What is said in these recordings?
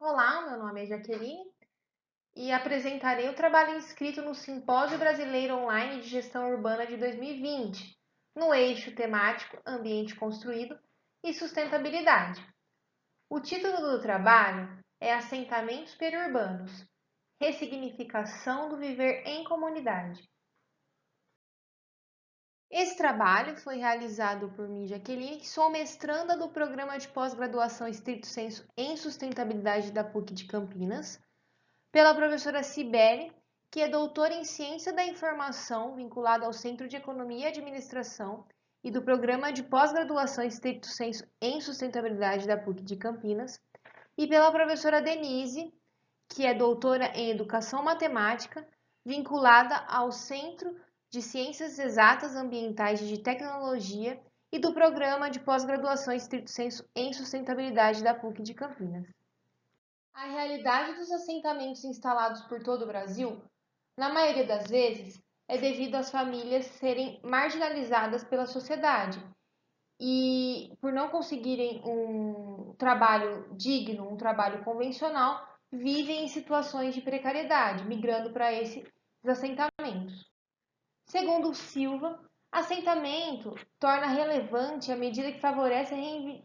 Olá, meu nome é Jaqueline e apresentarei o trabalho inscrito no Simpósio Brasileiro Online de Gestão Urbana de 2020, no eixo temático Ambiente Construído e Sustentabilidade. O título do trabalho é Assentamentos Periurbanos, Ressignificação do Viver em Comunidade. Esse trabalho foi realizado por mim, Jaqueline, que sou mestranda do Programa de Pós-Graduação Estrito Sensu em Sustentabilidade da PUC de Campinas, pela professora Cibele, que é doutora em Ciência da Informação, vinculada ao Centro de Economia e Administração e do Programa de Pós-Graduação Estricto Sensu em Sustentabilidade da PUC de Campinas, e pela professora Denise, que é doutora em Educação Matemática, vinculada ao Centro de Ciências Exatas Ambientais e de Tecnologia e do Programa de Pós-Graduação Estricto Sensu em Sustentabilidade da PUC de Campinas. A realidade dos assentamentos instalados por todo o Brasil, na maioria das vezes, é devido às famílias serem marginalizadas pela sociedade e, por não conseguirem um trabalho digno, um trabalho convencional, vivem em situações de precariedade, migrando para esses assentamentos. Segundo Silva, assentamento torna relevante à medida que favorece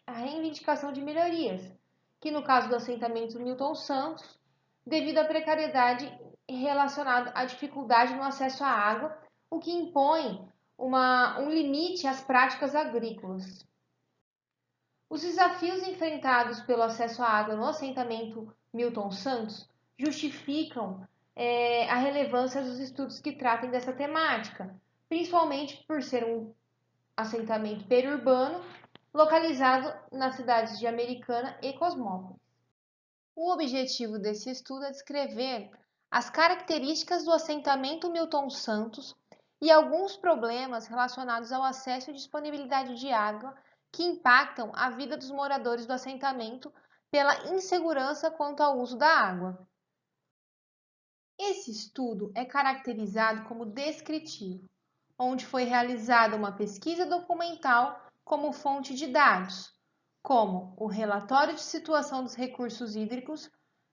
a reivindicação de melhorias, que no caso do assentamento Milton Santos, devido à precariedade relacionada à dificuldade no acesso à água, o que impõe um limite às práticas agrícolas. Os desafios enfrentados pelo acesso à água no assentamento Milton Santos justificam a relevância dos estudos que tratem dessa temática, principalmente por ser um assentamento periurbano localizado nas cidades de Americana e Cosmópolis. O objetivo desse estudo é descrever as características do assentamento Milton Santos e alguns problemas relacionados ao acesso e disponibilidade de água que impactam a vida dos moradores do assentamento pela insegurança quanto ao uso da água. Esse estudo é caracterizado como descritivo, onde foi realizada uma pesquisa documental como fonte de dados, como o Relatório de Situação dos Recursos Hídricos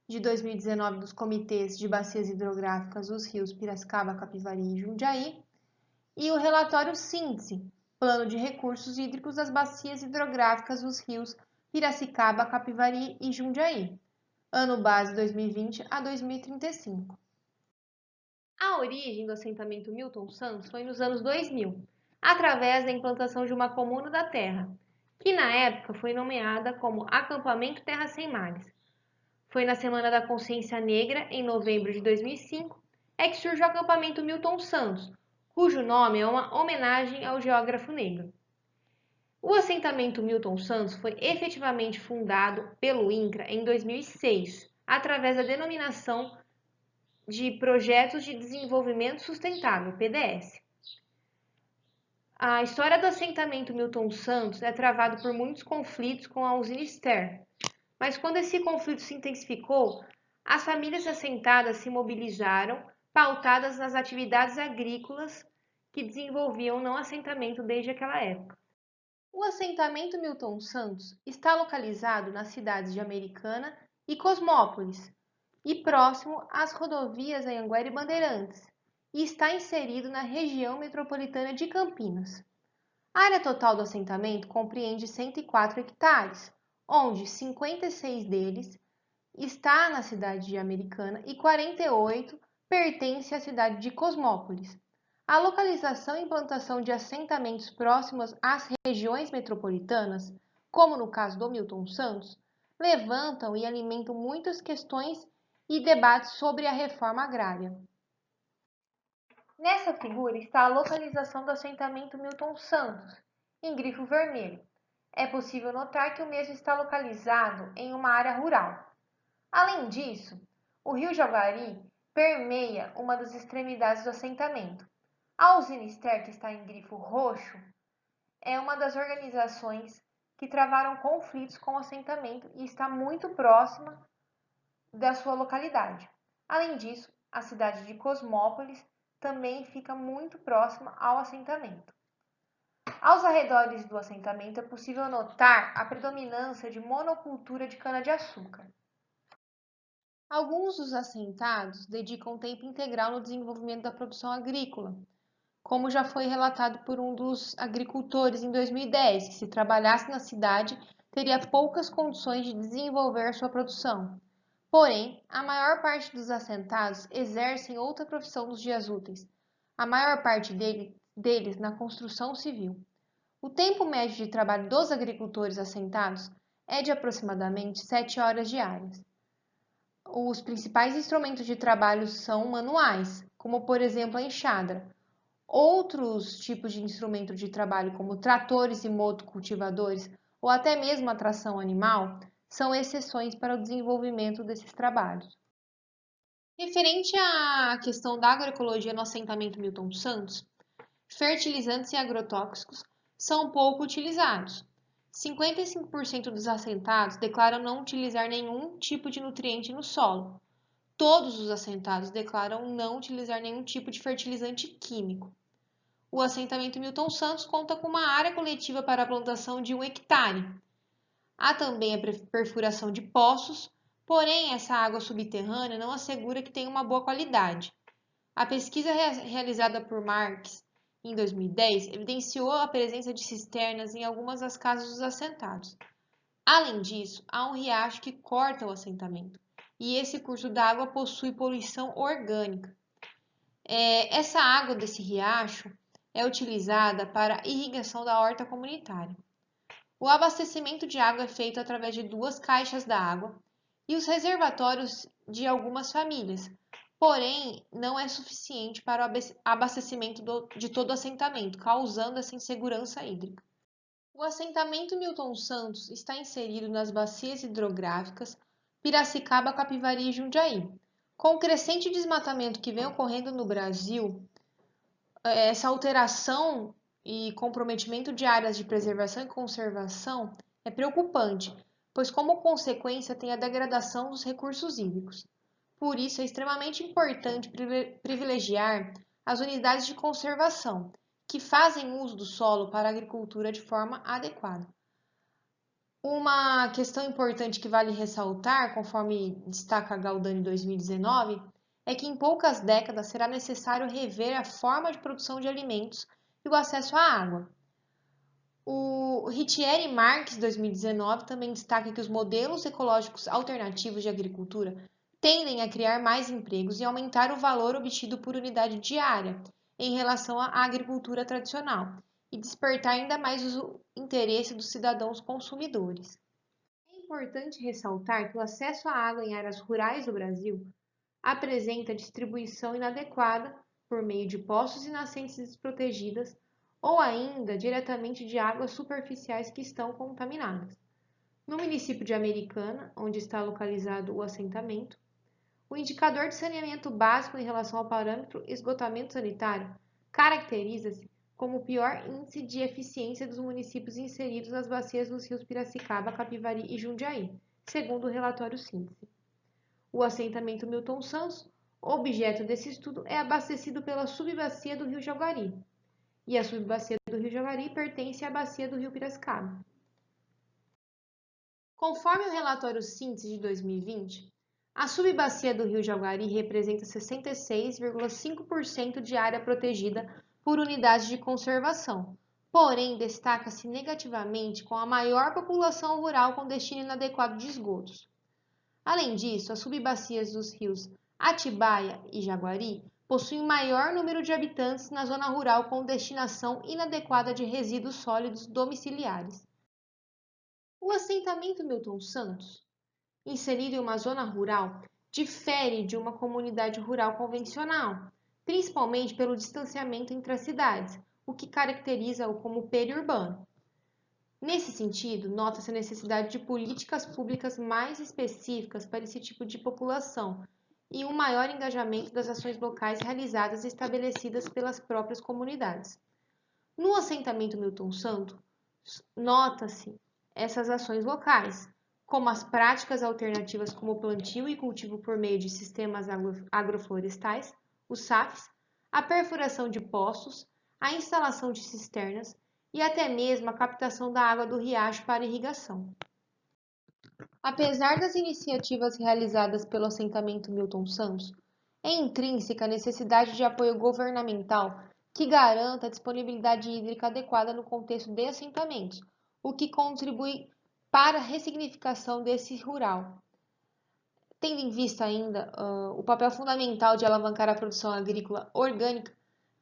de 2019 dos Comitês de Bacias Hidrográficas dos rios Piracicaba, Capivari e Jundiaí, e o Relatório Síntese, Plano de Recursos Hídricos das Bacias Hidrográficas dos rios Piracicaba, Capivari e Jundiaí, ano base 2020 a 2035. A origem do assentamento Milton Santos foi nos anos 2000, através da implantação de uma comuna da terra, que na época foi nomeada como Acampamento Terra Sem Mares. Foi na Semana da Consciência Negra, em novembro de 2005, que surge o acampamento Milton Santos, cujo nome é uma homenagem ao geógrafo negro. O assentamento Milton Santos foi efetivamente fundado pelo INCRA em 2006, através da denominação de Projetos de Desenvolvimento Sustentável, PDS. A história do assentamento Milton Santos é travada por muitos conflitos com a usina Ster, mas quando esse conflito se intensificou, as famílias assentadas se mobilizaram, pautadas nas atividades agrícolas que desenvolviam no assentamento desde aquela época. O assentamento Milton Santos está localizado nas cidades de Americana e Cosmópolis e próximo às rodovias Anhanguera e Bandeirantes, e está inserido na região metropolitana de Campinas. A área total do assentamento compreende 104 hectares, onde 56 deles está na cidade de Americana e 48 pertence à cidade de Cosmópolis. A localização e implantação de assentamentos próximos às regiões metropolitanas, como no caso do Milton Santos, levantam e alimentam muitas questões e debates sobre a reforma agrária. Nessa figura está a localização do assentamento Milton Santos, em grifo vermelho. É possível notar que o mesmo está localizado em uma área rural. Além disso, o rio Jaguari permeia uma das extremidades do assentamento. A usina Ster, que está em grifo roxo, é uma das organizações que travaram conflitos com o assentamento e está muito próxima da sua localidade. Além disso, a cidade de Cosmópolis também fica muito próxima ao assentamento. Aos arredores do assentamento é possível notar a predominância de monocultura de cana-de-açúcar. Alguns dos assentados dedicam tempo integral no desenvolvimento da produção agrícola, como já foi relatado por um dos agricultores em 2010, que se trabalhasse na cidade teria poucas condições de desenvolver sua produção. Porém, a maior parte dos assentados exercem outra profissão nos dias úteis, a maior parte deles na construção civil. O tempo médio de trabalho dos agricultores assentados é de aproximadamente 7 horas diárias. Os principais instrumentos de trabalho são manuais, como por exemplo a enxada. Outros tipos de instrumento de trabalho, como tratores e motocultivadores, ou até mesmo a tração animal, são exceções para o desenvolvimento desses trabalhos. Referente à questão da agroecologia no assentamento Milton Santos, fertilizantes e agrotóxicos são pouco utilizados. 55% dos assentados declaram não utilizar nenhum tipo de nutriente no solo. Todos os assentados declaram não utilizar nenhum tipo de fertilizante químico. O assentamento Milton Santos conta com uma área coletiva para a plantação de 1 hectare. Há também a perfuração de poços, porém essa água subterrânea não assegura que tenha uma boa qualidade. A pesquisa realizada por Marques em 2010 evidenciou a presença de cisternas em algumas das casas dos assentados. Além disso, há um riacho que corta o assentamento, e esse curso d'água possui poluição orgânica. Essa água desse riacho é utilizada para a irrigação da horta comunitária. O abastecimento de água é feito através de 2 caixas d'água e os reservatórios de algumas famílias, porém não é suficiente para o abastecimento de todo o assentamento, causando essa insegurança hídrica. O assentamento Milton Santos está inserido nas bacias hidrográficas Piracicaba, Capivari e Jundiaí. Com o crescente desmatamento que vem ocorrendo no Brasil, essa alteração e comprometimento de áreas de preservação e conservação é preocupante, pois como consequência tem a degradação dos recursos hídricos. Por isso é extremamente importante privilegiar as unidades de conservação, que fazem uso do solo para a agricultura de forma adequada. Uma questão importante que vale ressaltar, conforme destaca Galdani 2019, é que em poucas décadas será necessário rever a forma de produção de alimentos e o acesso à água. O Ritieri Marques 2019 também destaca que os modelos ecológicos alternativos de agricultura tendem a criar mais empregos e aumentar o valor obtido por unidade diária em relação à agricultura tradicional e despertar ainda mais o interesse dos cidadãos consumidores. É importante ressaltar que o acesso à água em áreas rurais do Brasil apresenta distribuição inadequada por meio de poços e nascentes desprotegidas ou ainda diretamente de águas superficiais que estão contaminadas. No município de Americana, onde está localizado o assentamento, o indicador de saneamento básico em relação ao parâmetro esgotamento sanitário caracteriza-se como o pior índice de eficiência dos municípios inseridos nas bacias dos rios Piracicaba, Capivari e Jundiaí, segundo o relatório síntese. O assentamento Milton Santos, objeto desse estudo, é abastecido pela subbacia do rio Jaguari, e a subbacia do rio Jaguari pertence à bacia do rio Piracicaba. Conforme o relatório síntese de 2020, a subbacia do rio Jaguari representa 66,5% de área protegida por unidades de conservação, porém destaca-se negativamente com a maior população rural com destino inadequado de esgotos. Além disso, as subbacias dos rios Atibaia e Jaguari possuem maior número de habitantes na zona rural com destinação inadequada de resíduos sólidos domiciliares. O assentamento Milton Santos, inserido em uma zona rural, difere de uma comunidade rural convencional, principalmente pelo distanciamento entre as cidades, o que caracteriza-o como periurbano. Nesse sentido, nota-se a necessidade de políticas públicas mais específicas para esse tipo de população e um maior engajamento das ações locais realizadas e estabelecidas pelas próprias comunidades. No assentamento Milton Santos, nota-se essas ações locais, como as práticas alternativas como o plantio e cultivo por meio de sistemas agroflorestais, os SAFs, a perfuração de poços, a instalação de cisternas e até mesmo a captação da água do riacho para irrigação. Apesar das iniciativas realizadas pelo assentamento Milton Santos, é intrínseca a necessidade de apoio governamental que garanta a disponibilidade hídrica adequada no contexto de assentamentos, o que contribui para a ressignificação desse rural. Tendo em vista ainda o papel fundamental de alavancar a produção agrícola orgânica,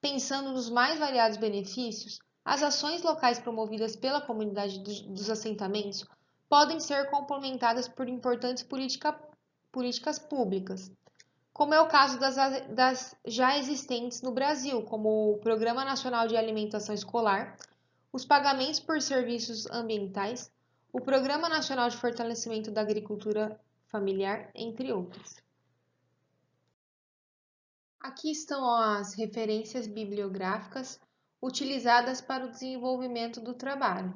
pensando nos mais variados benefícios, as ações locais promovidas pela comunidade dos assentamentos podem ser complementadas por importantes políticas públicas, como é o caso das já existentes no Brasil, como o Programa Nacional de Alimentação Escolar, os pagamentos por serviços ambientais, o Programa Nacional de Fortalecimento da Agricultura Familiar, entre outros. Aqui estão as referências bibliográficas utilizadas para o desenvolvimento do trabalho.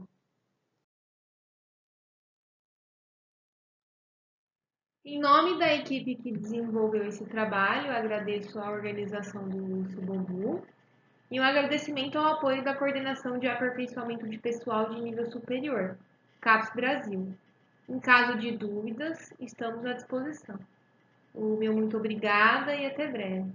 Em nome da equipe que desenvolveu esse trabalho, agradeço a organização do Subobu e um agradecimento ao apoio da Coordenação de Aperfeiçoamento de Pessoal de Nível Superior, CAPES Brasil. Em caso de dúvidas, estamos à disposição. O meu muito obrigada e até breve.